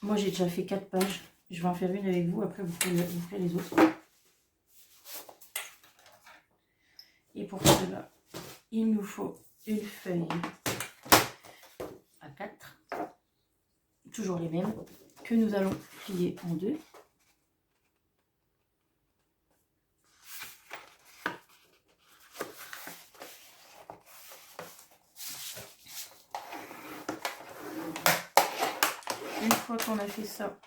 Moi, j'ai déjà fait 4 pages. Je vais en faire une avec vous. Après, vous ferez les autres. Et pour cela, il nous faut une feuille à 4. Toujours les mêmes. Que nous allons plier en deux. Une fois qu'on a fait ça,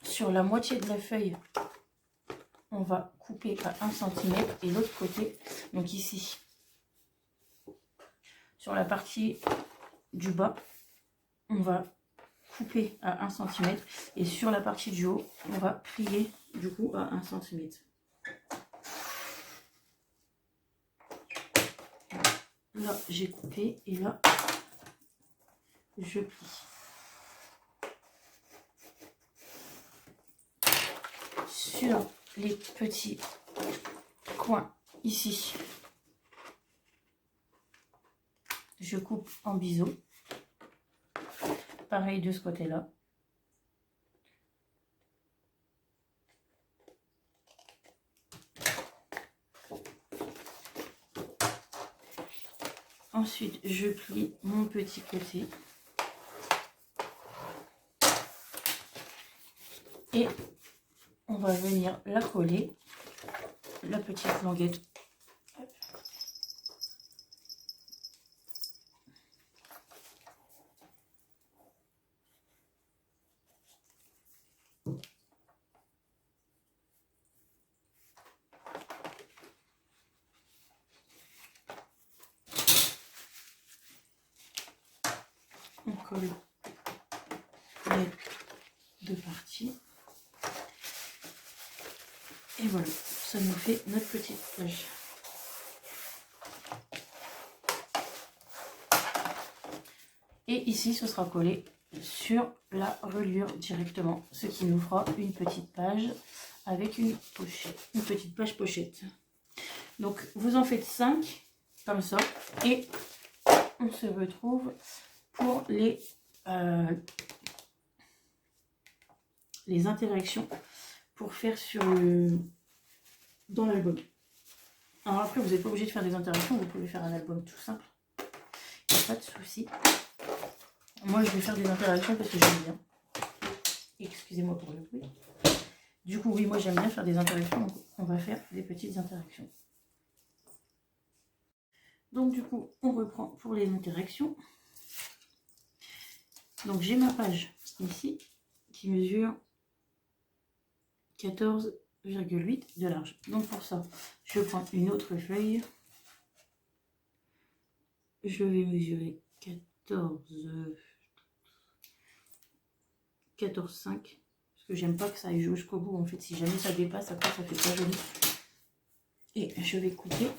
sur la moitié de la feuille, on va couper à 1 cm et l'autre côté, donc ici, sur la partie du bas, on va couper à 1 cm et sur la partie du haut, on va plier du coup à 1 cm. Là, j'ai coupé et là, je plie. Sur les petits coins ici, je coupe en biseau. Pareil de ce côté-là. Ensuite, je plie mon petit côté. Et on va venir la coller, la petite languette. On colle les deux parties. Et voilà, ça nous fait notre petite page. Et ici, ce sera collé sur la reliure directement, ce qui nous fera une petite page avec une pochette, une petite page pochette. Donc, vous en faites 5 comme ça et on se retrouve pour les interactions pour faire sur dans l'album. Alors après, vous n'êtes pas obligé de faire des interactions, vous pouvez faire un album tout simple. Il n'y a pas de souci. Moi, je vais faire des interactions parce que j'aime bien. Excusez-moi pour le bruit. Du coup, oui, moi j'aime bien faire des interactions, donc on va faire des petites interactions. Donc du coup, on reprend pour les interactions. Donc j'ai ma page ici qui mesure 14,8 de large. Donc pour ça, je prends une autre feuille. Je vais mesurer 14,5 parce que j'aime pas que ça aille jusqu'au bout. En fait, si jamais ça dépasse, après ça fait pas joli. Et je vais couper.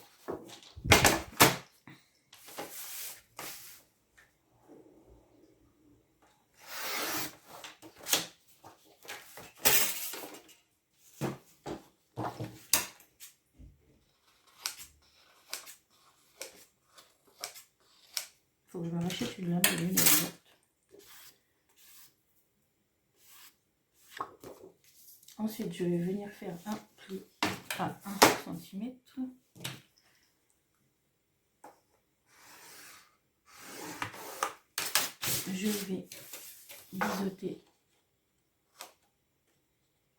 Faut que je me rachète une lame de lune verte. Ensuite, je vais venir faire un pli à 1 cm. Je vais biseauter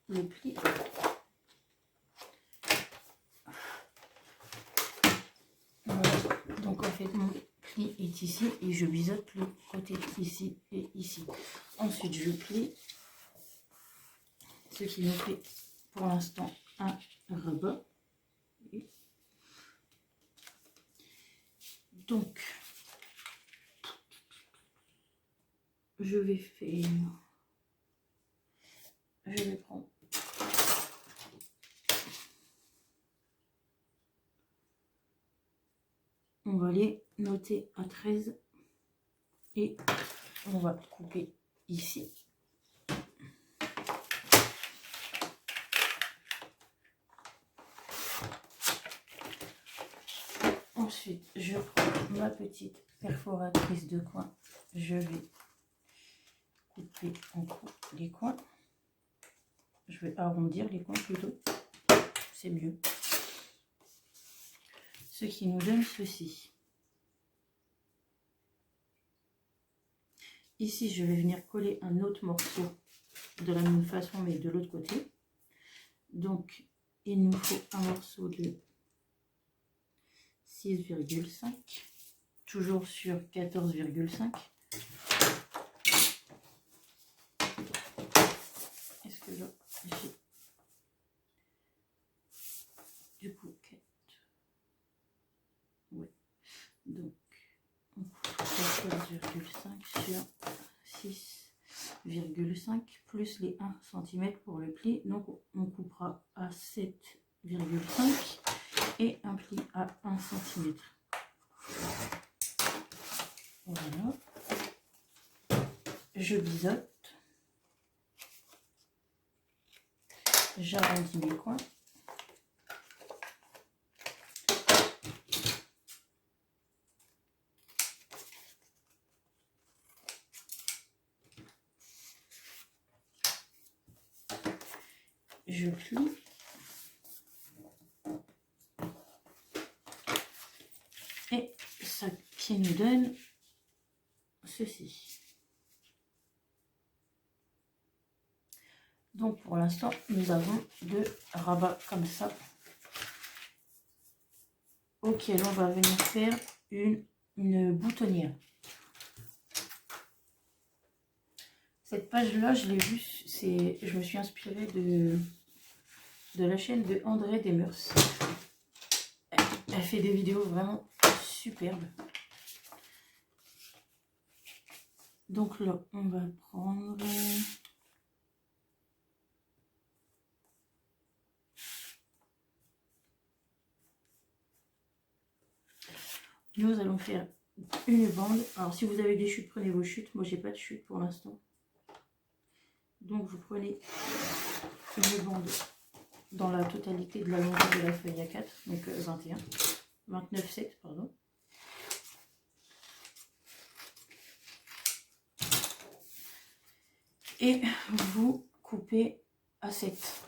le pli. Voilà. Donc en fait, mon pli est ici et je biseaute le côté ici et ici. Ensuite, je plie, ce qui nous fait pour l'instant un rebord. Donc, je vais faire, je vais prendre on va les noter à 13 et on va couper ici. Ensuite, je prends ma petite perforatrice de coin. Je vais couper en les coins. Je vais arrondir les coins plutôt. C'est mieux. Ce qui nous donne ceci. Ici, je vais venir coller un autre morceau de la même façon, mais de l'autre côté. Donc, il nous faut un morceau de 6,5, toujours sur 14,5. Est-ce que là, j'ai du coup 4. Oui. Donc, on coupe 14,5 sur 6,5 plus les 1 cm pour le pli. Donc, on coupera à 7,5 et un pli à 1 cm. Voilà. Je biseaute. J'arrondis mes coins. Je plie. Et ça qui nous donne ceci. Donc pour l'instant, nous avons deux rabats comme ça, auquel on va venir faire une boutonnière. Cette page-là, je l'ai vue, je me suis inspirée de la chaîne de André Demers. Elle fait des vidéos vraiment superbes. Donc là, on va prendre... Nous allons faire une bande. Alors si vous avez des chutes, prenez vos chutes. Moi, j'ai pas de chute pour l'instant. Donc vous prenez une bande dans la totalité de la longueur de la feuille A4, donc 29,7 pardon. Et vous coupez à 7.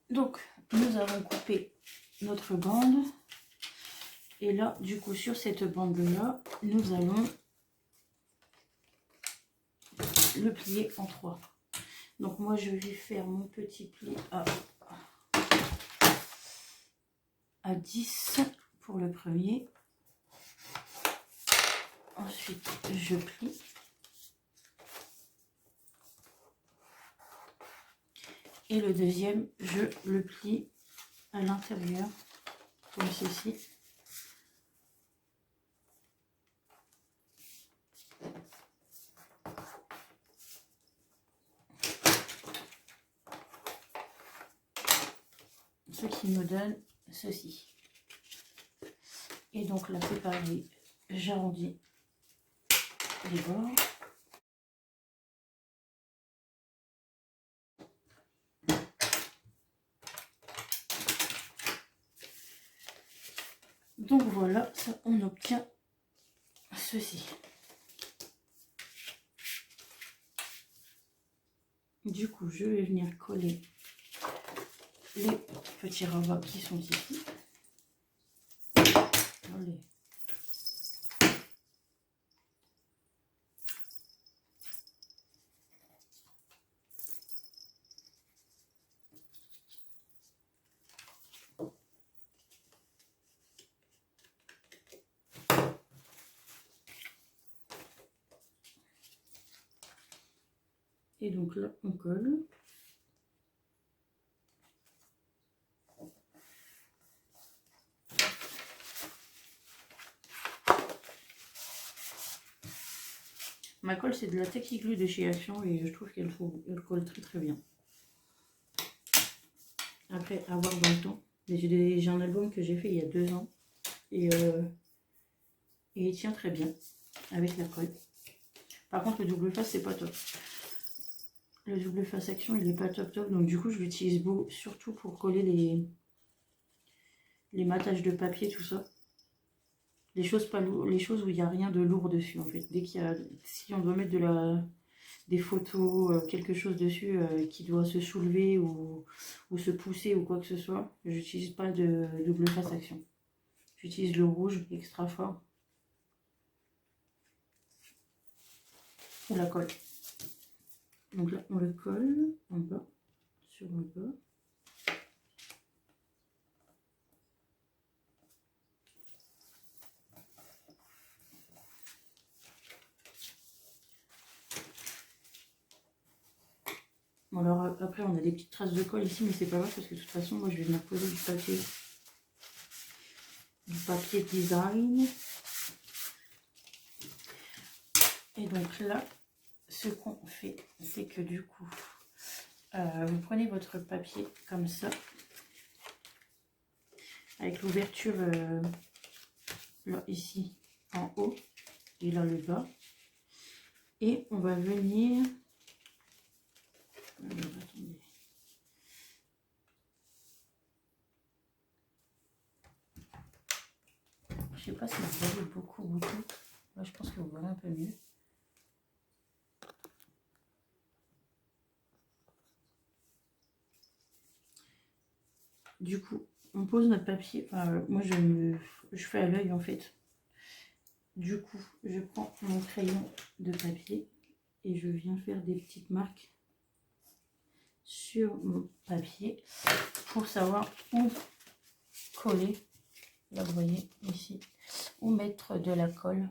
Donc nous avons coupé notre bande. Et là, du coup, sur cette bande-là, nous allons le plier en 3. Donc moi, je vais faire mon petit pli à 10 pour le premier. Ensuite, je plie. Et le deuxième, je le plie à l'intérieur, comme ceci. Ce qui nous donne ceci. Et donc là, c'est pareil, j'arrondis les bords. Donc voilà, ça, on obtient ceci. Du coup, je vais venir coller les petits rabats qui sont ici. Allez. Et donc là, on colle. Ma colle, c'est de la Techie Glue de chez Action et je trouve qu'elle colle très très bien. Après, à voir dans le temps. J'ai un album que j'ai fait il y a 2 ans et il tient très bien avec la colle. Par contre, le double face, c'est pas top. Le double face action, il est pas top top. Donc du coup, je l'utilise surtout pour coller les matages de papier, tout ça. Les choses pas lourdes, les choses où il n'y a rien de lourd dessus en fait. Dès qu'il y a, si on doit mettre des photos, quelque chose dessus qui doit se soulever ou se pousser ou quoi que ce soit, j'utilise pas de double face action. J'utilise le rouge extra fort ou la colle. Donc là, on le colle en bas, sur le bas. Bon, alors après, on a des petites traces de colle ici, mais c'est pas grave parce que de toute façon, moi, je vais venir poser du papier design. Et donc là, ce qu'on fait, c'est que du coup, vous prenez votre papier comme ça, avec l'ouverture là ici en haut et là le bas, et on va venir, attendez. Je sais pas si vous voyez beaucoup. Là, je pense que vous voyez un peu mieux. Du coup, on pose notre papier. Moi, je fais à l'œil en fait. Du coup, je prends mon crayon de papier et je viens faire des petites marques sur mon papier pour savoir où coller. Là, vous voyez ici, où mettre de la colle.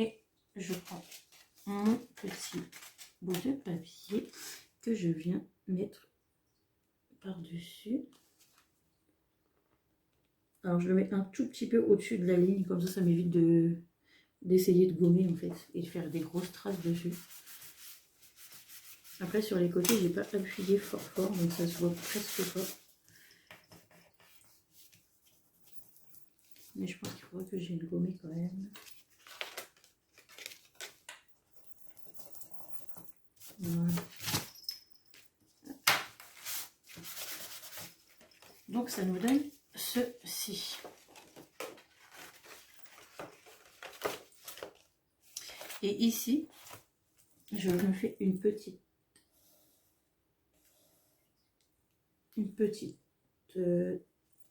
Et je prends mon petit bout de papier que je viens mettre par-dessus. Alors je le mets un tout petit peu au-dessus de la ligne, comme ça m'évite d'essayer de gommer en fait et de faire des grosses traces dessus. Après sur les côtés, j'ai pas appuyé fort donc ça se voit presque pas. Mais je pense qu'il faudrait que j'ai le gommé quand même. Voilà. Donc ça nous donne ceci. Et ici, je me fais une petite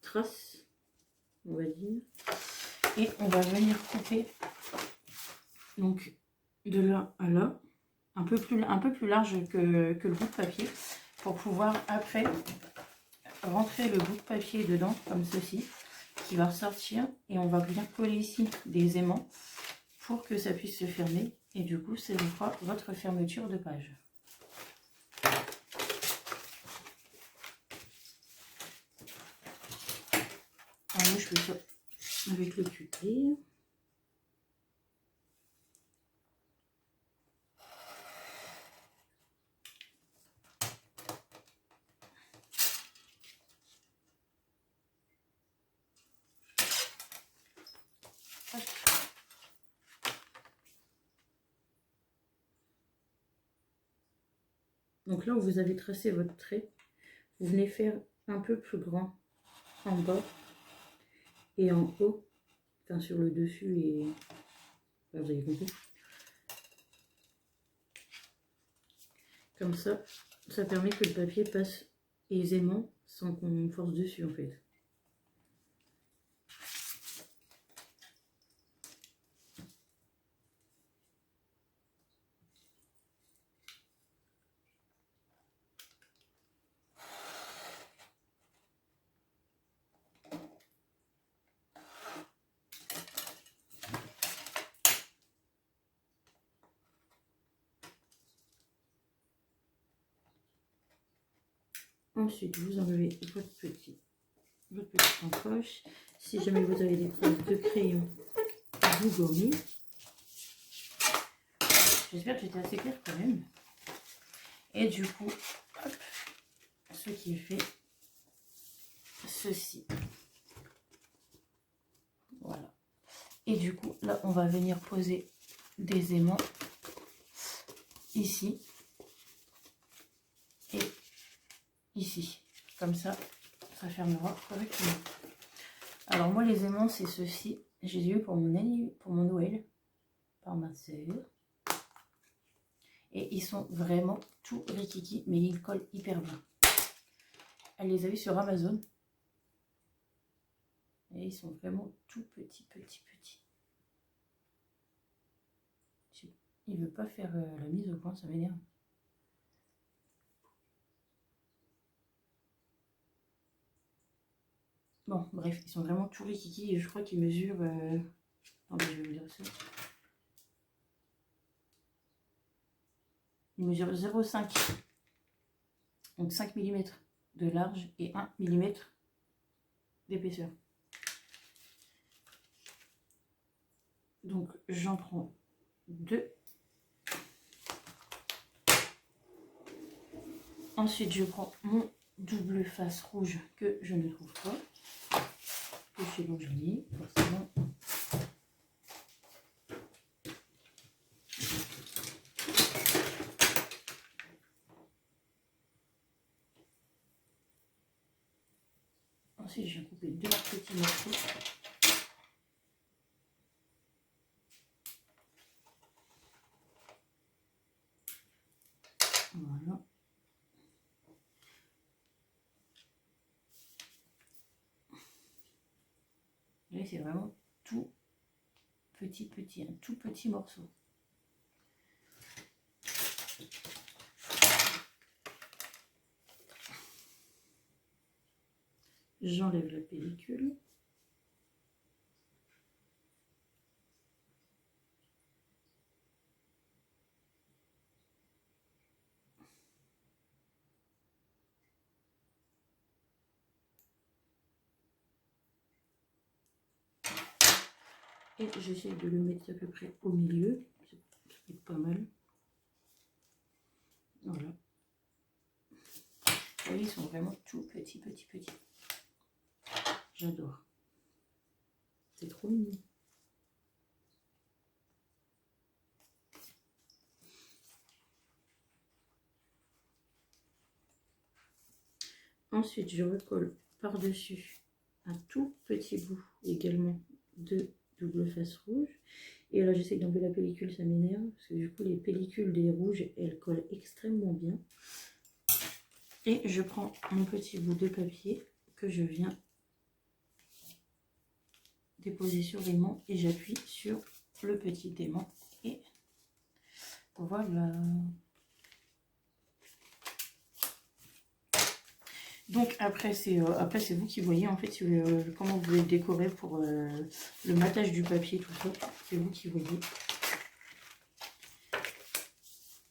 trace, on va dire. Et on va venir couper donc de là à là, un peu plus large que le bout de papier, pour pouvoir après rentrer le bout de papier dedans comme ceci, qui va ressortir, et on va bien coller ici des aimants pour que ça puisse se fermer, et du coup ça vous fera votre fermeture de page. Alors moi je fais ça avec le cutter. Donc là où vous avez tracé votre trait, vous venez faire un peu plus grand en bas et en haut, enfin sur le dessus et... Enfin, vous avez compris. Comme ça, ça permet que le papier passe aisément sans qu'on force dessus en fait. Ensuite, vous enlevez votre petite encoche. Si jamais vous avez des traces de crayon, vous gommez. J'espère que j'étais assez claire quand même. Et du coup, hop, ce qui fait ceci. Voilà. Et du coup, là, on va venir poser des aimants ici et ici. Comme ça, ça fermera correctement. Alors moi, les aimants, c'est ceci. J'ai eu pour mon Noël, par ma sœur. Et ils sont vraiment tout rikiki, mais ils collent hyper bien. Elle les a vus sur Amazon. Et ils sont vraiment tout petits. Il veut pas faire la mise au point, ça m'énerve. Bon, bref, ils sont vraiment tout rikiki et je crois qu'ils mesurent... Attendez, je vais vous dire ça. Ils mesurent 0,5. Donc 5 mm de large et 1 mm d'épaisseur. Donc j'en prends 2. Ensuite, je prends mon double face rouge que je ne trouve pas. Que chez Longelier, forcément. Ensuite, je vais couper 2 petits morceaux. Voilà. Et c'est vraiment tout petit, un tout petit morceau. J'enlève la pellicule. Et j'essaie de le mettre à peu près au milieu. Ça peut être pas mal. Voilà. Vous voyez, ils sont vraiment tout petits. J'adore. C'est trop mignon. Ensuite, je recolle par-dessus un tout petit bout également de double face rouge. Et là, j'essaie d'enlever la pellicule, ça m'énerve. Parce que du coup, les pellicules des rouges, elles collent extrêmement bien. Et je prends mon petit bout de papier que je viens déposer sur l'aimant. Et j'appuie sur le petit aimant. Et voilà. Donc après c'est vous qui voyez en fait comment vous voulez décorer pour le matage du papier, tout ça. C'est vous qui voyez.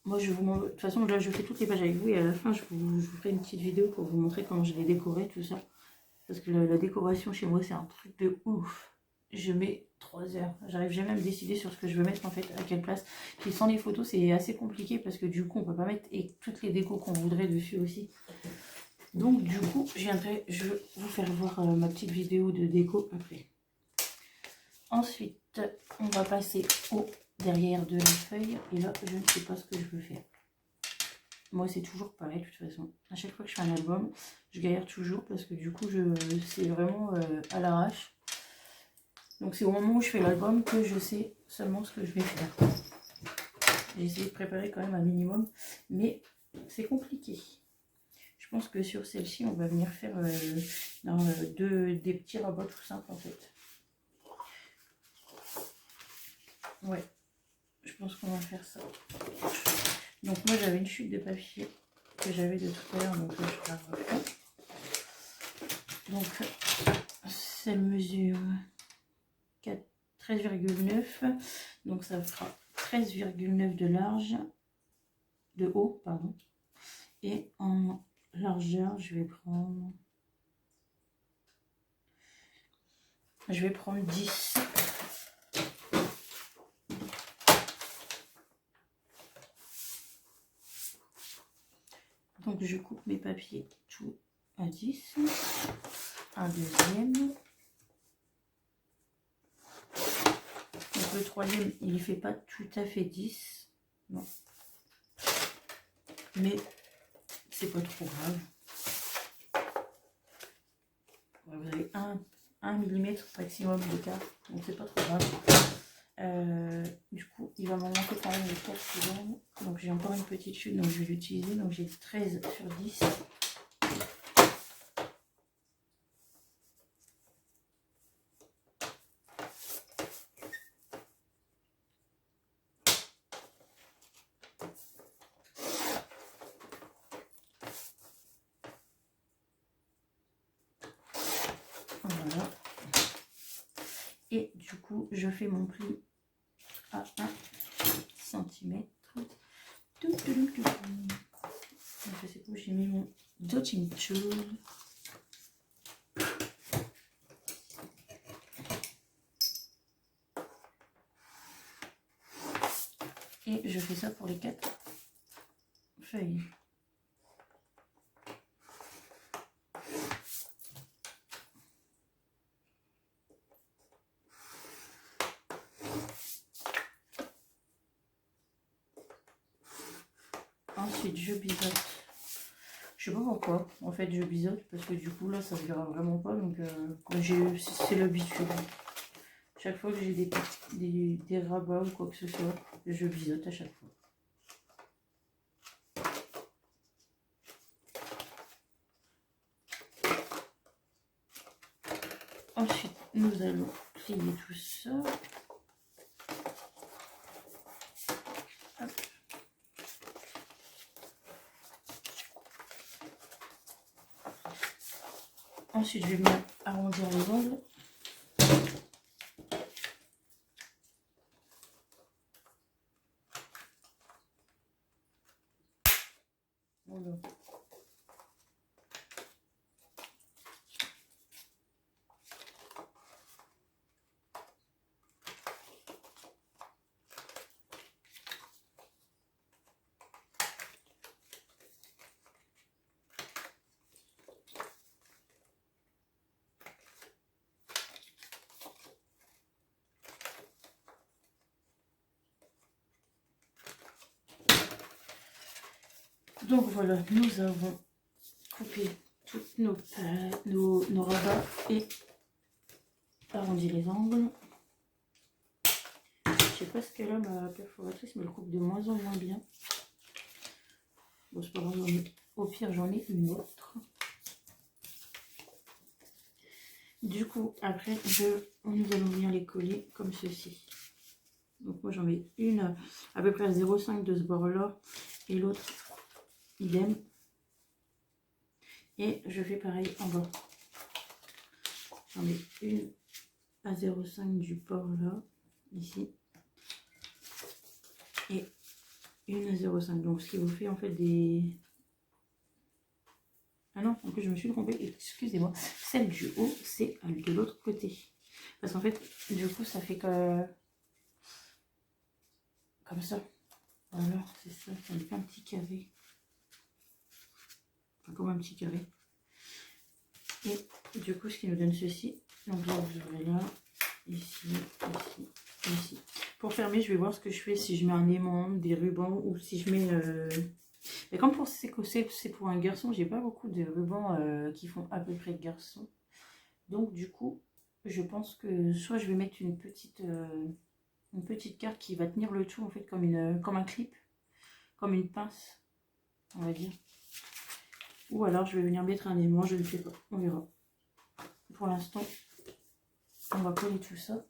Moi je vous montre, de toute façon là je fais toutes les pages avec vous et à la fin je vous ferai une petite vidéo pour vous montrer comment je l'ai décoré, tout ça. Parce que la décoration chez moi c'est un truc de ouf. Je mets 3 heures. J'arrive jamais à me décider sur ce que je veux mettre en fait, à quelle place. Puis sans les photos c'est assez compliqué parce que du coup on peut pas mettre toutes les décos qu'on voudrait dessus aussi. Donc du coup, je vais vous faire voir ma petite vidéo de déco après. Ensuite, on va passer au derrière de la feuille. Et là, je ne sais pas ce que je veux faire. Moi, c'est toujours pareil de toute façon. À chaque fois que je fais un album, je galère toujours parce que du coup, c'est vraiment à l'arrache. Donc c'est au moment où je fais l'album que je sais seulement ce que je vais faire. J'ai essayé de préparer quand même un minimum, mais c'est compliqué. Je pense que sur celle-ci, on va venir faire des petits rabots tout simples en fait. Ouais, je pense qu'on va faire ça. Donc moi j'avais une chute de papier que j'avais de tout à l'heure, donc je la refais. Donc ça mesure 13,9, donc ça fera 13,9 de large, de haut, pardon, et en largeur, je vais prendre 10. Donc je coupe mes papiers tout à 10. Un deuxième. Donc le troisième, il ne fait pas tout à fait 10. Non. Mais c'est pas trop grave. Ouais, vous avez 1 mm maximum d'écart. Donc c'est pas trop grave. Du coup, il va m'en manquer quand même les 4 secondes. Donc j'ai encore une petite chute, donc je vais l'utiliser. Donc j'ai 13 sur 10. Voilà. Et du coup, je fais mon pli à 1 cm. Je sais pas où j'ai mis mon dotting tool. Et je fais ça pour les 4 feuilles. Ensuite, je biseaute. Je sais pas pourquoi. En fait, je biseaute parce que du coup, là, ça se verra vraiment pas. Donc, c'est l'habitude. Chaque fois que j'ai des rabats ou quoi que ce soit, je biseaute à chaque fois. Ensuite, nous allons plier tout ça. Hop. Ensuite, je vais bien arrondir les angles. Voilà. Donc voilà, nous avons coupé toutes nos rabats et arrondi les angles. Je sais pas ce qu'elle a, ma perforatrice, mais elle coupe de moins en moins bien. Bon, c'est pas grave, au pire j'en ai une autre. Du coup, après, nous allons venir les coller comme ceci. Donc moi j'en mets une à peu près à 0,5 de ce bord-là et l'autre idem. Et je fais pareil en bas. J'en mets une à 0,5 du bord là, ici. Et une à 0,5. Donc ce qui vous fait en fait des... Ah non, en plus je me suis trompée, excusez-moi. Celle du haut, c'est de l'autre côté. Parce qu'en fait, du coup, ça fait que... comme ça. Voilà, c'est ça, ça me fait un petit carré. Enfin, comme un petit carré. Et du coup, ce qui nous donne ceci. Donc là, vous ouvrez là, ici, ici, ici. Pour fermer, je vais voir ce que je fais, si je mets un aimant, des rubans, ou si je mets... Mais comme pour c'est pour un garçon, j'ai pas beaucoup de rubans qui font à peu près garçon. Donc du coup, je pense que soit je vais mettre une petite carte qui va tenir le tout en fait comme un clip, comme une pince, on va dire. Ou alors je vais venir mettre un aimant, je ne sais pas, on verra. Pour l'instant, on va coller tout ça.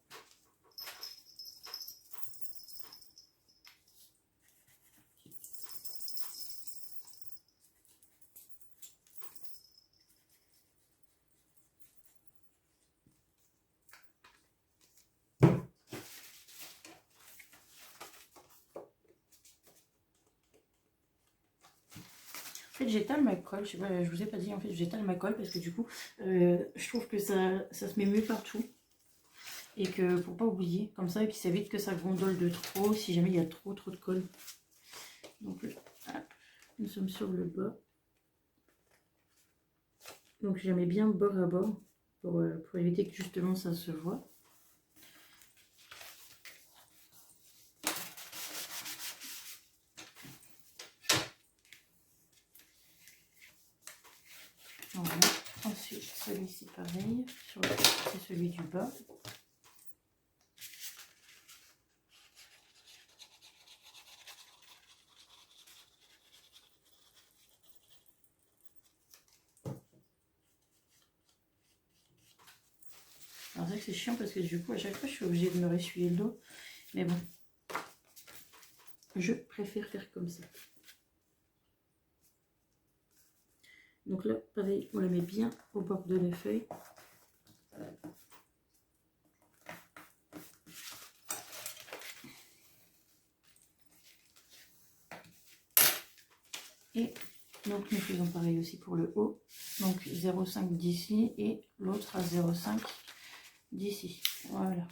fait, j'étale ma colle. Je sais pas, je vous ai pas dit, en fait, j'étale ma colle parce que du coup, je trouve que ça se met mieux partout. Et que pour pas oublier, comme ça, et puis ça évite que ça gondole de trop si jamais il y a trop de colle. Donc là, nous sommes sur le bas. Donc je mets bien bord à bord pour éviter que justement ça se voit. Voilà. Ensuite celui-ci pareil, c'est celui du bas. Alors c'est vrai que c'est chiant parce que du coup à chaque fois je suis obligée de me ressuyer le dos. Mais bon, je préfère faire comme ça. Donc là, pareil, on la met bien au bord de la feuille. Et donc nous faisons pareil aussi pour le haut. Donc 0,5 d'ici et l'autre à 0,5 d'ici. Voilà.